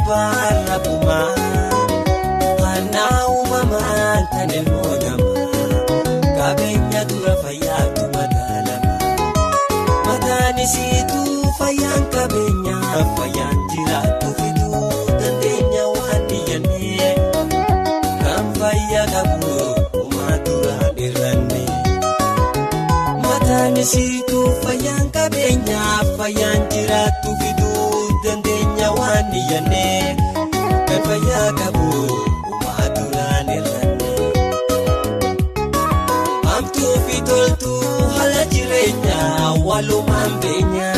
barra bumaa Kana uumamaan tan ilmoo namaa Qabeenya dura fayyaatu madaalama Mataan isiituu fayyaan qabeenyaa Fayyaan jiraattu fiduu dandeenya waan diyyannee Kan fayyaa qabu uumaa duraan irranne Mataan isiituu fayyaan qabeenyaa Fayyaan jiraattu fiduu dandeenya waan diyyannee Kan fayyaa qabu uumaa duraan irranne Amtuu fi toltuu haala jireenyaa walumaan beenyaa